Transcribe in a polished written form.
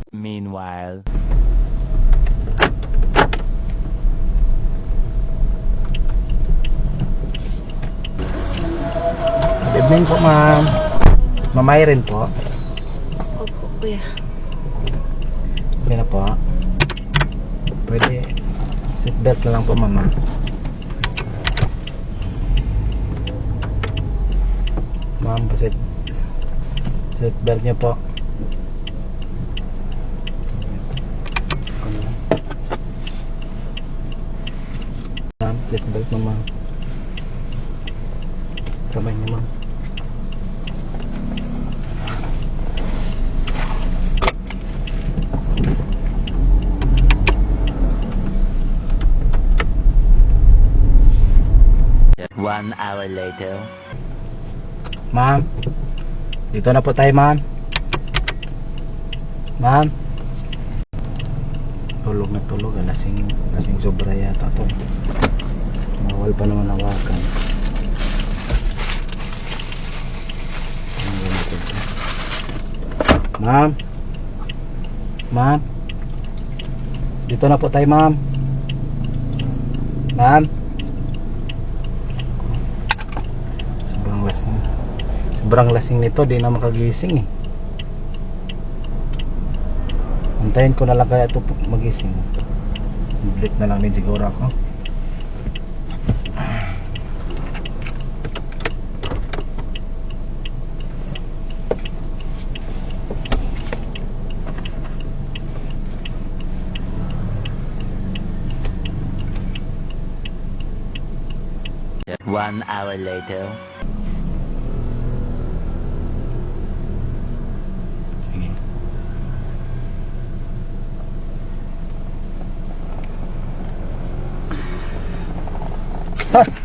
Meanwhile. Good evening po, ma'am. Mamay rin po. Opo, kuya. Okay na po. Pwede seatbelt na lang po, mama. Ma'am, seatbelt niyo po. Ma'am, seatbelt mo, ma'am. Kamay niyo, ma'am. One hour later. Ma'am, dito na po tayo, ma'am. Ma'am, tulog na tulog. Lasing sobra yata to. Bawal pa naman hawakan. Ma'am, ma'am, dito na po tayo, ma'am. Ma'am, sobrang lasing nito, di na makagising eh. Antayin ko na lang kaya ito magising. Blit na lang din siguro ako. One hour later. Ha!